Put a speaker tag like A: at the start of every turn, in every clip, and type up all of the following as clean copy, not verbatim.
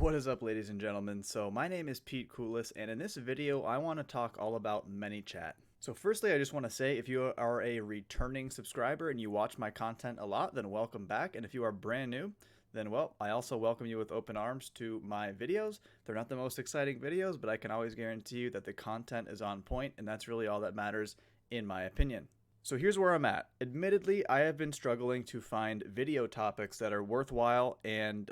A: What is up, ladies and gentlemen? So my name is Pete Koulis, and in this video, I want to talk all about ManyChat. So firstly, I just want to say if you are a returning subscriber and you watch my content a lot, then welcome back. And if you are brand new, then well, I also welcome you with open arms to my videos. They're not the most exciting videos, but I can always guarantee you that the content is on point, and that's really all that matters in my opinion. So here's where I'm at. Admittedly, I have been struggling to find video topics that are worthwhile and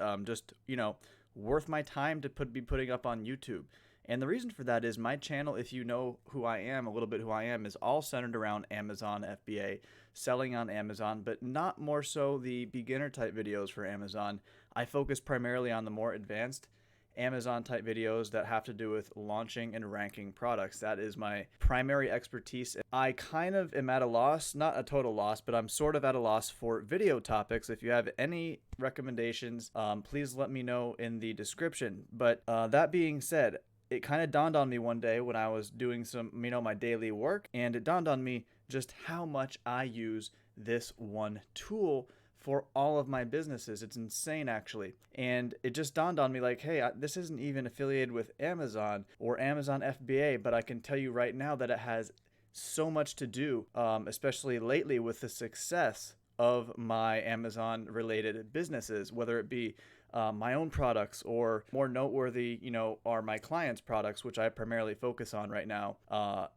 A: worth my time to be putting up on YouTube. And the reason for that is my channel, if you know who I am, a little bit who I am, is all centered around Amazon FBA, selling on Amazon, but not more so the beginner type videos for Amazon. I focus primarily on the more advanced Amazon type videos that have to do with launching and ranking products. That is my primary expertise. I kind of am at a loss, not a total loss, but I'm sort of at a loss for video topics. If you have any recommendations, please let me know in the description. But that being said, it kind of dawned on me one day when I was doing my daily work, and it dawned on me just how much I use this one tool for all of my businesses. It's insane, actually. And it just dawned on me like, hey, this isn't even affiliated with Amazon or Amazon FBA, but I can tell you right now that it has so much to do, especially lately with the success of my Amazon related businesses, whether it be my own products or more noteworthy, are my clients' products, which I primarily focus on right now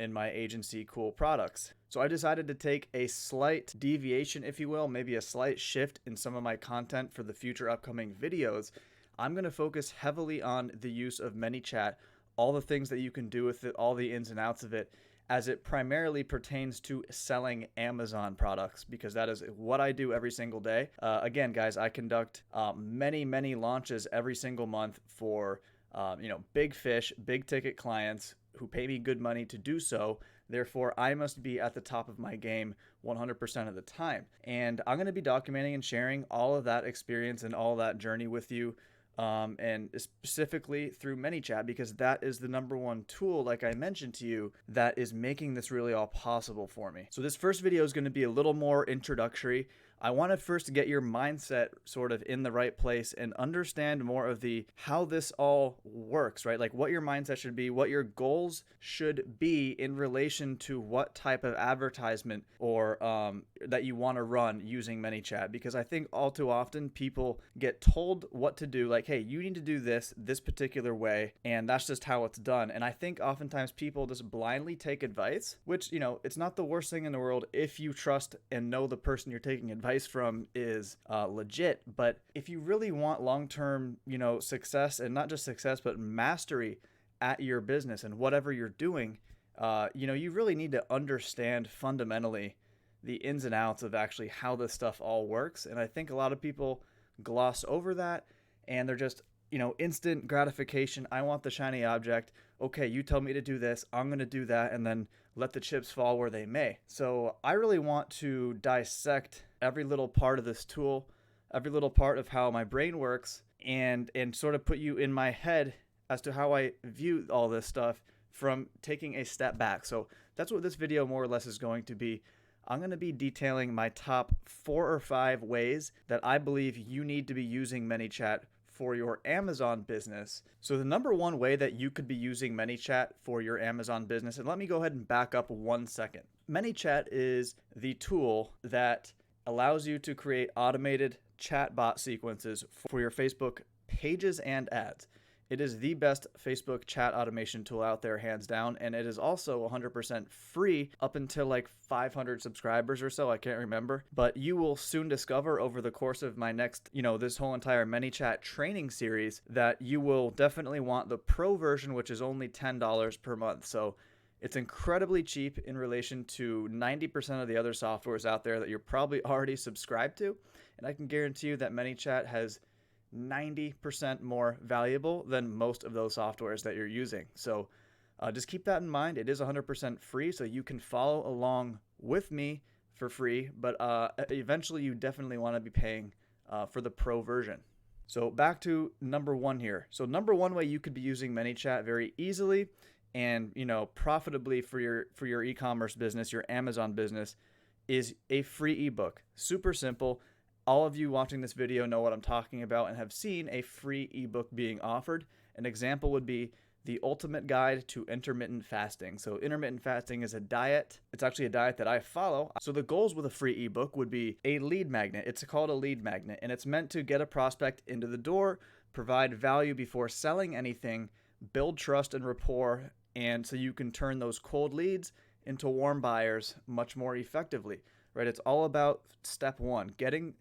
A: in my agency, Cool Products. So I decided to take a slight deviation, if you will, maybe a slight shift in some of my content for the future upcoming videos. I'm going to focus heavily on the use of ManyChat, all the things that you can do with it, all the ins and outs of it, as it primarily pertains to selling Amazon products, because that is what I do every single day. Again, guys, I conduct many launches every single month for big fish, big ticket clients who pay me good money to do so. Therefore, I must be at the top of my game 100% of the time. And I'm going to be documenting and sharing all of that experience and all that journey with you, and specifically through ManyChat, because that is the number one tool, like I mentioned to you, that is making this really all possible for me. So this first video is going to be a little more introductory. I want to first get your mindset sort of in the right place and understand more of how this all works, right? Like what your mindset should be, what your goals should be in relation to what type of advertisement or that you want to run using ManyChat. Because I think all too often people get told what to do, like, hey, you need to do this particular way, and that's just how it's done. And I think oftentimes people just blindly take advice, which, it's not the worst thing in the world if you trust and know the person you're taking advice from is legit. But if you really want long-term, success, and not just success, but mastery at your business and whatever you're doing, you really need to understand fundamentally the ins and outs of actually how this stuff all works. And I think a lot of people gloss over that, and they're just, instant gratification. I want the shiny object. Okay, you tell me to do this, I'm going to do that, and then let the chips fall where they may. So I really want to dissect every little part of this tool, every little part of how my brain works, and sort of put you in my head as to how I view all this stuff from taking a step back. So that's what this video more or less is going to be. I'm going to be detailing my top 4 or 5 ways that I believe you need to be using ManyChat for your Amazon business. So the number one way that you could be using ManyChat for your Amazon business, and let me go ahead and back up 1 second. ManyChat is the tool that allows you to create automated chatbot sequences for your Facebook pages and ads. It is the best Facebook chat automation tool out there, hands down, and it is also 100% free up until like 500 subscribers or so. I can't remember, but you will soon discover over the course of my next, this whole entire ManyChat training series, that you will definitely want the pro version, which is only $10 per month. So it's incredibly cheap in relation to 90% of the other softwares out there that you're probably already subscribed to. And I can guarantee you that ManyChat has 90% more valuable than most of those softwares that you're using. So just keep that in mind. It is 100% free, so you can follow along with me for free, but eventually you definitely want to be paying for the pro version. So back to number 1 here. So number 1 way you could be using ManyChat very easily and profitably for your e-commerce business, your Amazon business, is a free ebook. Super simple. All of you watching this video know what I'm talking about and have seen a free ebook being offered. An example would be The Ultimate Guide to Intermittent Fasting. So intermittent fasting is a diet. It's actually a diet that I follow. So the goals with a free ebook would be a lead magnet. It's called a lead magnet, and it's meant to get a prospect into the door, provide value before selling anything, build trust and rapport, and so you can turn those cold leads into warm buyers much more effectively, right? It's all about step one, getting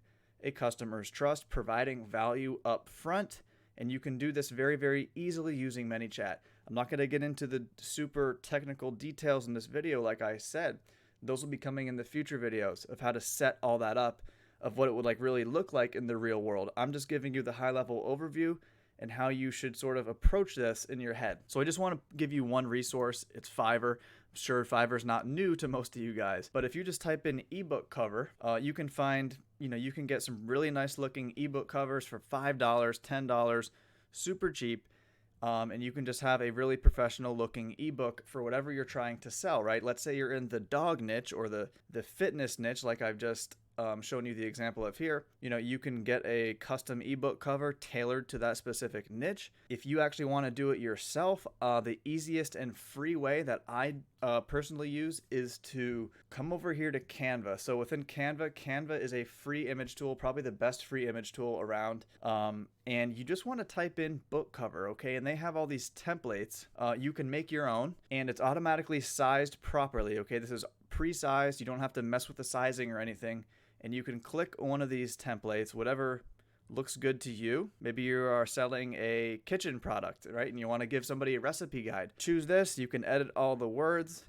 A: a customer's trust, providing value up front, and you can do this very, very easily using ManyChat. I'm not going to get into the super technical details in this video, like I said. Those will be coming in the future videos of how to set all that up, of what it would really look like in the real world. I'm just giving you the high-level overview and how you should sort of approach this in your head. So I just want to give you one resource. It's Fiverr. I'm sure Fiverr's not new to most of you guys, but if you just type in ebook cover, you can find, you can get some really nice looking ebook covers for $5, $10, super cheap. And you can just have a really professional looking ebook for whatever you're trying to sell, right? Let's say you're in the dog niche or the fitness niche, like I've just shown you the example of here. You can get a custom ebook cover tailored to that specific niche. If you actually want to do it yourself, the easiest and free way that I personally use is to come over here to Canva. So within Canva is a free image tool, probably the best free image tool around. And you just want to type in book cover, okay? And they have all these templates. You can make your own, and it's automatically sized properly, okay? This is pre-sized. You don't have to mess with the sizing or anything. And you can click one of these templates, whatever looks good to you. Maybe you are selling a kitchen product, right? And you want to give somebody a recipe guide. Choose this. You can edit all the words,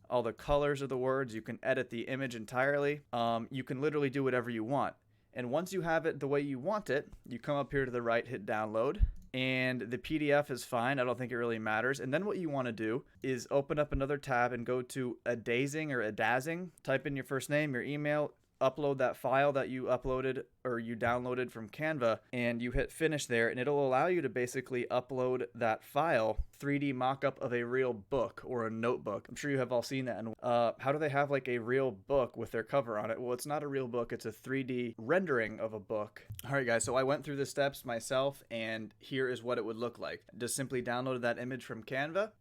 A: all the colors of the words. You can edit the image entirely. You can literally do whatever you want. And once you have it the way you want it, you come up here to the right, hit download. And the PDF is fine. I don't think it really matters. And then what you want to do is open up another tab and go to a dazing or a dazzing. Type in your first name, your email, upload that file that you uploaded or you downloaded from Canva, and you hit finish there, and it'll allow you to basically upload that file, 3D mock-up of a real book or a notebook. I'm sure you have all seen that. And how do they have a real book with their cover on it? Well, it's not a real book. It's a 3D rendering of a book. All right, guys, so I went through the steps myself, and here is what it would look like. Just simply downloaded that image from Canva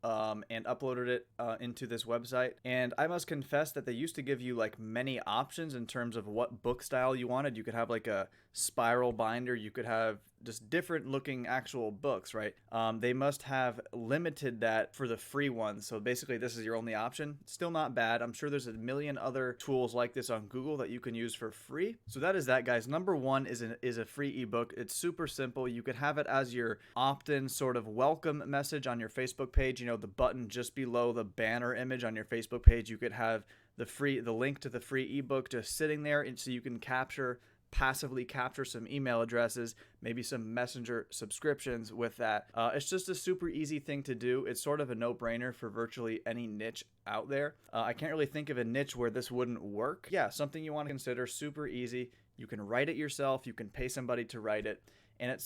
A: and uploaded it into this website. And I must confess that they used to give you many options in terms of what book style you wanted. You could have a spiral binder. You could have just different looking actual books, right? They must have limited that for the free ones. So basically this is your only option. Still not bad. I'm sure there's a million other tools like this on Google that you can use for free. So that is that, guys. Number one is a free ebook. It's super simple. You could have it as your opt-in sort of welcome message on your Facebook page. The button just below the banner image on your Facebook page. You could have the link to the free ebook just sitting there, and so you can passively capture some email addresses, maybe some messenger subscriptions with that. It's just a super easy thing to do. It's sort of a no-brainer for virtually any niche out there. I can't really think of a niche where this wouldn't work. Yeah, something you want to consider. Super easy. You can write it yourself. You can pay somebody to write it, and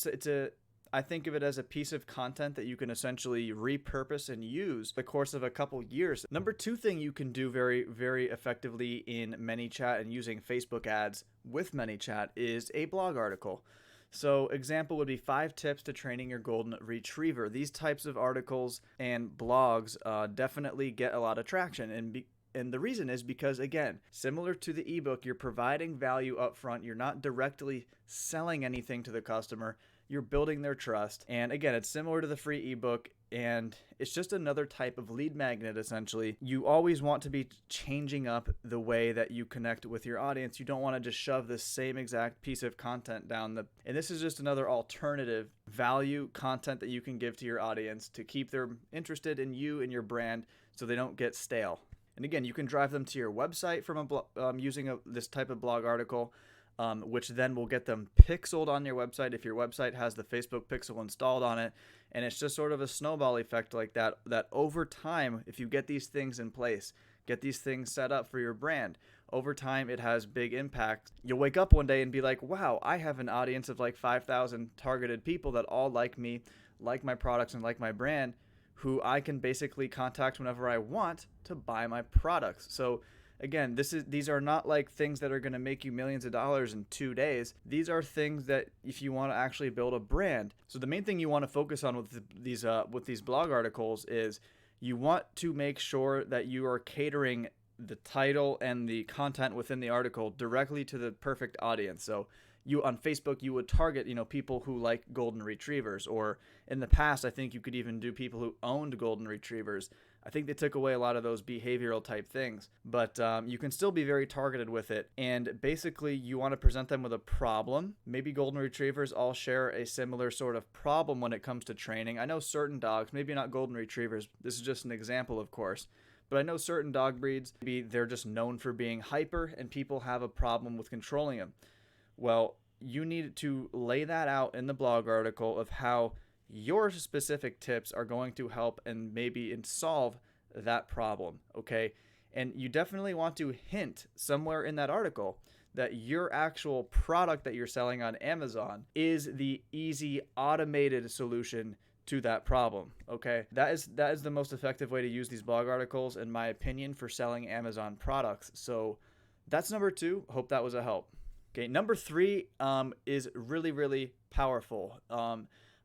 A: I think of it as a piece of content that you can essentially repurpose and use the course of a couple years. Number two thing you can do very, very effectively in ManyChat and using Facebook ads with ManyChat is a blog article. So example would be 5 tips to training your golden retriever. These types of articles and blogs definitely get a lot of traction, and the reason is because, again, similar to the ebook, you're providing value up front. You're not directly selling anything to the customer. You're building their trust. And again, it's similar to the free ebook, and it's just another type of lead magnet, essentially. You always want to be changing up the way that you connect with your audience. You don't want to just shove the same exact piece of content down and this is just another alternative value content that you can give to your audience to keep them interested in you and your brand so they don't get stale. And again, you can drive them to your website from using this type of blog article. Which then will get them pixeled on your website if your website has the Facebook pixel installed on it. And it's just sort of a snowball effect like that over time, if you get these things in place, get these things set up for your brand, over time it has big impact. You'll wake up one day and be like, wow, I have an audience of 5,000 targeted people that all like me, like my products, and like my brand, who I can basically contact whenever I want to buy my products. So again, these are not like things that are going to make you millions of dollars in 2 days. These are things that if you want to actually build a brand. So the main thing you want to focus on with these blog articles is you want to make sure that you are catering the title and the content within the article directly to the perfect audience. So you on Facebook, you would target, people who like golden retrievers, or in the past, I think you could even do people who owned golden retrievers. I think they took away a lot of those behavioral type things, but you can still be very targeted with it. And basically, you want to present them with a problem. Maybe golden retrievers all share a similar sort of problem when it comes to training. I know certain dogs, maybe not golden retrievers. This is just an example, of course. But I know certain dog breeds, maybe they're just known for being hyper and people have a problem with controlling them. Well, you need to lay that out in the blog article of how your specific tips are going to help and maybe solve that problem, okay? And you definitely want to hint somewhere in that article that your actual product that you're selling on Amazon is the easy automated solution to that problem, okay? That is the most effective way to use these blog articles, in my opinion, for selling Amazon products. So that's number 2. Hope that was a help. Okay, number 3 is really, really powerful.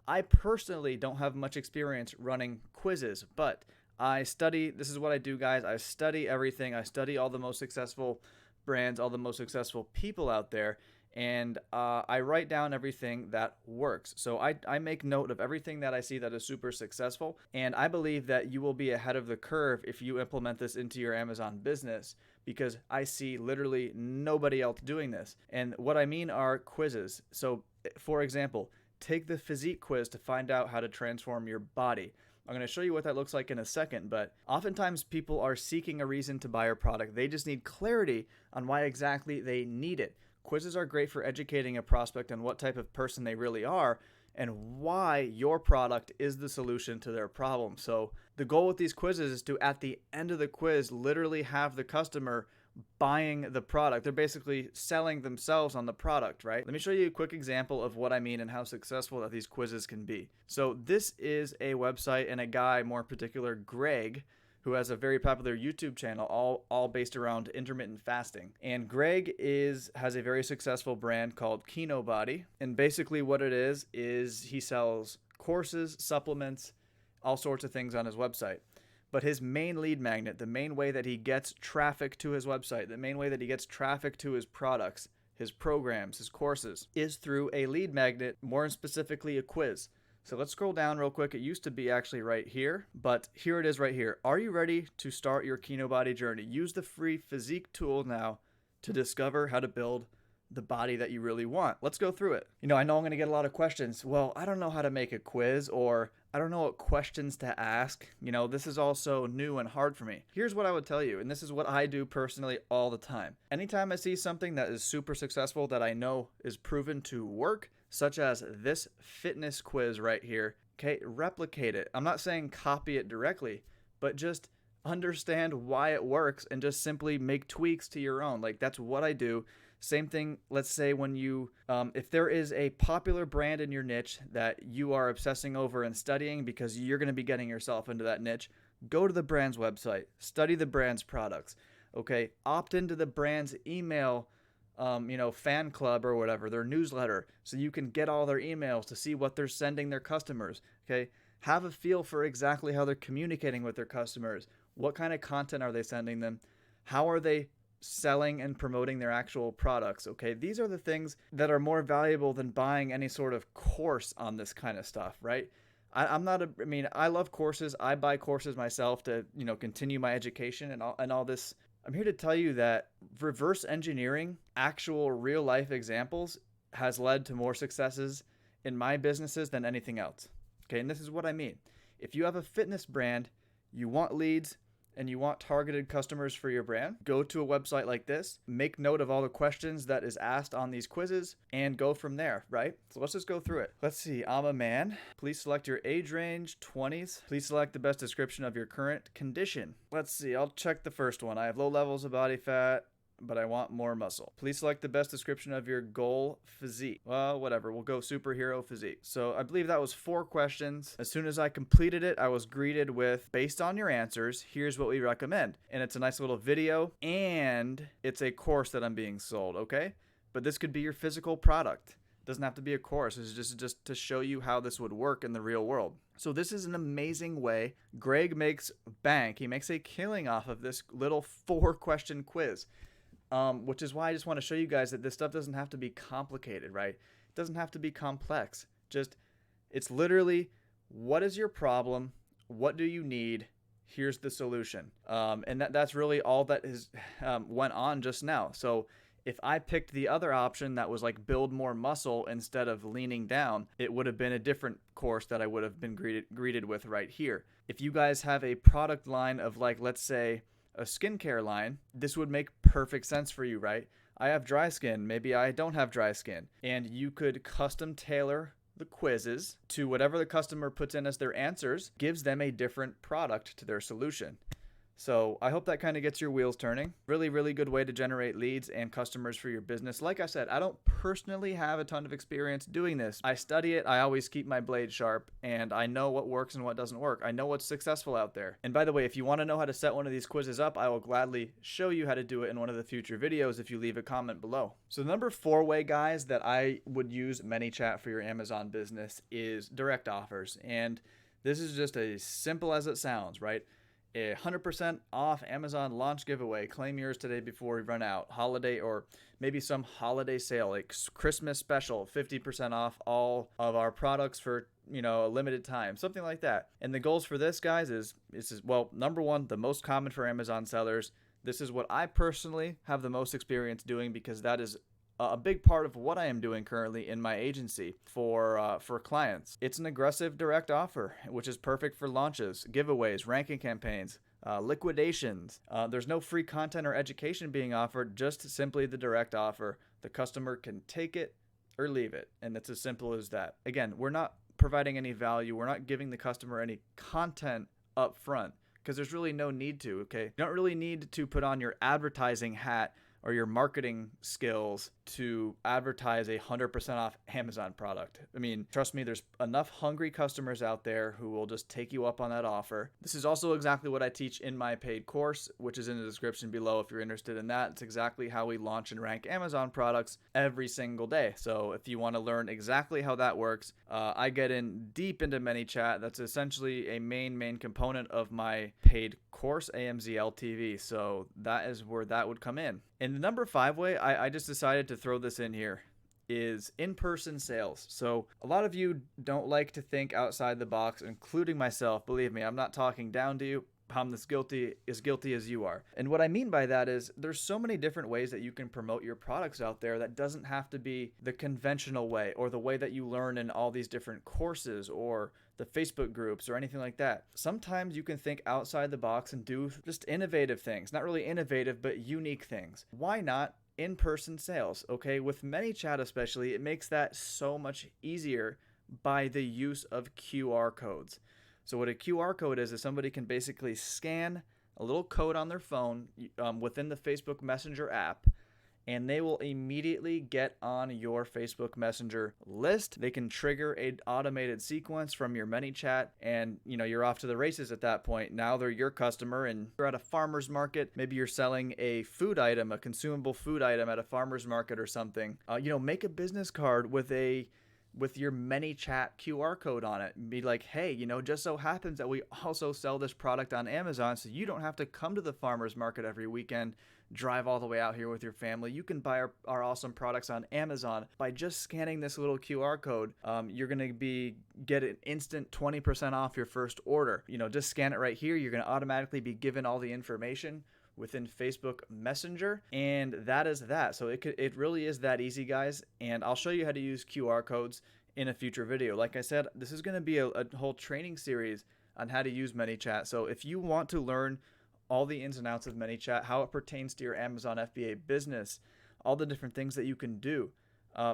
A: I personally don't have much experience running quizzes, but I study. This is what I do, guys. I study everything. I study all the most successful brands, all the most successful people out there, and I write down everything that works. So I make note of everything that I see that is super successful, and I believe that you will be ahead of the curve if you implement this into your Amazon business, because I see literally nobody else doing this. And what I mean are quizzes. So, for example, take the Physique quiz to find out how to transform your body. I'm going to show you what that looks like in a second, but oftentimes people are seeking a reason to buy your product. They just need clarity on why exactly they need it. Quizzes are great for educating a prospect on what type of person they really are and why your product is the solution to their problem. So the goal with these quizzes is to, at the end of the quiz, literally have the customer buying the product. They're basically selling themselves on the product, right? Let me show you a quick example of what I mean and how successful that these quizzes can be. So this is a website and a guy, more in particular, Greg, who has a very popular YouTube channel, all based around intermittent fasting. And Greg has a very successful brand called Kino Body. And basically what it is he sells courses, supplements, all sorts of things on his website. But his main lead magnet, the main way that he gets traffic to his website, the main way that he gets traffic to his products, his programs, his courses, is through a lead magnet, more specifically a quiz. So let's scroll down real quick. It used to be actually right here, but here it is right here. Are you ready to start your Kino Body journey? Use the free Physique tool now to discover how to build the body that you really want. Let's go through it. I know I'm going to get a lot of questions. Well, I don't know how to make a quiz, or I don't know what questions to ask. This is also new and hard for me. Here's what I would tell you, and this is what I do personally all the time. Anytime I see something that is super successful that I know is proven to work, such as this fitness quiz right here, okay, replicate it. I'm not saying copy it directly, but just understand why it works and just simply make tweaks to your own. Like, that's what I do. Same thing, let's say when you, if there is a popular brand in your niche that you are obsessing over and studying because you're going to be getting yourself into that niche, go to the brand's website, study the brand's products, okay? Opt into the brand's email, fan club or whatever, their newsletter, so you can get all their emails to see what they're sending their customers, okay? Have a feel for exactly how they're communicating with their customers. What kind of content are they sending them? How are they selling and promoting their actual products, okay? These are the things that are more valuable than buying any sort of course on this kind of stuff, right? I love courses. I buy courses myself to, continue my education and all this. I'm here to tell you that reverse engineering actual real life examples has led to more successes in my businesses than anything else, okay? And this is what I mean. If you have a fitness brand, you want leads, and you want targeted customers for your brand, go to a website like this, make note of all the questions that is asked on these quizzes, and go from there, right? So let's just go through it. Let's see. I'm a man. Please select your age range, 20s. Please select the best description of your current condition. Let's see. I'll check the first one. I have low levels of body fat. but I want more muscle. Please select the best description of your goal physique. Well, whatever. We'll go superhero physique. So I believe that was 4 questions. As soon as I completed it, I was greeted with, based on your answers, here's what we recommend. And it's a nice little video, and it's a course that I'm being sold, okay? But this could be your physical product. It doesn't have to be a course. It's just to show you how this would work in the real world. So this is an amazing way. Greg makes bank. He makes a killing off of this little 4-question quiz, which is why I just want to show you guys that this stuff doesn't have to be complicated, right? It doesn't have to be complex. It's literally, what is your problem? What do you need? Here's the solution. And that's really all that is went on just now. So if I picked the other option that was like build more muscle instead of leaning down, it would have been a different course that I would have been greeted with right here. If you guys have a product line of, like, let's say a skincare line, this would make perfect sense for you, right? I have dry skin. Maybe I don't have dry skin. And you could custom tailor the quizzes to whatever the customer puts in as their answers, gives them a different product to their solution. So I hope that kind of gets your wheels turning. Really, really good way to generate leads and customers for your business. Like I said, I don't personally have a ton of experience doing this. I study it. I always keep my blade sharp, and I know what works and what doesn't work. I know what's successful out there. And by the way, if you want to know how to set one of these quizzes up, I will gladly show you how to do it in one of the future videos if you leave a comment below. So the number 4 way, guys, that I would use ManyChat for your Amazon business is direct offers. And this is just as simple as it sounds, right? A 100% off Amazon launch giveaway. Claim yours today before we run out. Holiday, or maybe some holiday sale, like Christmas special, 50% off all of our products for, a limited time, something like that. And the goals for this, guys, is well, number 1, the most common for Amazon sellers. This is what I personally have the most experience doing, because that is a big part of what I am doing currently in my agency for clients. It's an aggressive direct offer, which is perfect for launches, giveaways, ranking campaigns, liquidations. There's no free content or education being offered, just simply the direct offer. The customer can take it or leave it, and it's as simple as that. Again, we're not providing any value. We're not giving the customer any content up front, because there's really no need to, okay? You don't really need to put on your advertising hat or your marketing skills to advertise a 100% off Amazon product. I mean, trust me, there's enough hungry customers out there who will just take you up on that offer. This is also exactly what I teach in my paid course, which is in the description below if you're interested in that. It's exactly how we launch and rank Amazon products every single day. So if you want to learn exactly how that works, I get in deep into ManyChat. That's essentially a main component of my paid course, AMZL TV. So that is where that would come in. And the number 5 way, I just decided to throw this in here, is in-person sales. So a lot of you don't like to think outside the box, including myself. Believe me, I'm not talking down to you. I'm as guilty as you are. And what I mean by that is there's so many different ways that you can promote your products out there that doesn't have to be the conventional way, or the way that you learn in all these different courses or the Facebook groups or anything like that. Sometimes you can think outside the box and do just innovative things. Not really innovative, but unique things. Why not in-person sales? Okay, with ManyChat especially, it makes that so much easier by the use of QR codes. So what a QR code is somebody can basically scan a little code on their phone within the Facebook Messenger app, and they will immediately get on your Facebook Messenger list. They can trigger an automated sequence from your ManyChat, and you're off to the races at that point. Now they're your customer, and you're at a farmer's market. Maybe you're selling a food item, a consumable food item at a farmer's market or something. Make a business card with your ManyChat QR code on it. Be like, hey, just so happens that we also sell this product on Amazon, so you don't have to come to the farmer's market every weekend, drive all the way out here with your family. You can buy our awesome products on Amazon by just scanning this little QR code. You're going to get an instant 20% off your first order. Just scan it right here. You're going to automatically be given all the information within Facebook Messenger, and that is that. So it really is that easy, guys, and I'll show you how to use QR codes in a future video. Like I said, this is going to be a whole training series on how to use ManyChat. So if you want to learn all the ins and outs of ManyChat, how it pertains to your Amazon FBA business, all the different things that you can do,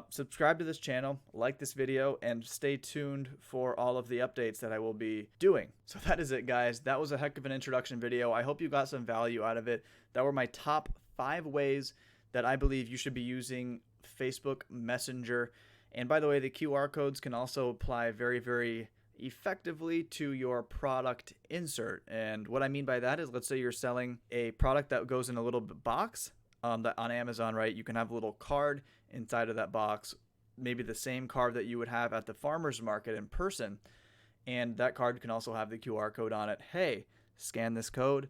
A: Subscribe to this channel, like this video, and stay tuned for all of the updates that I will be doing. So that is it, guys. That was a heck of an introduction video. I hope you got some value out of it. That were my top 5 ways that I believe you should be using Facebook Messenger. And by the way, the QR codes can also apply very, very effectively to your product insert. And what I mean by that is, let's say you're selling a product that goes in a little box that on Amazon, right? You can have a little card inside of that box, maybe the same card that you would have at the farmer's market in person. And that card can also have the QR code on it. Hey, scan this code,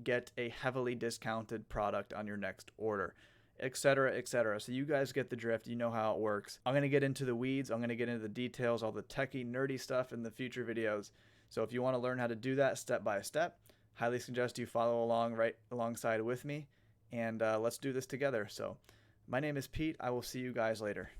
A: get a heavily discounted product on your next order, etc., etc. So you guys get the drift. You know how it works. I'm going to get into the weeds. I'm going to get into the details, all the techie, nerdy stuff in the future videos. So if you want to learn how to do that step by step, highly suggest you follow along right alongside with me. And let's do this together. So my name is Pete. I will see you guys later.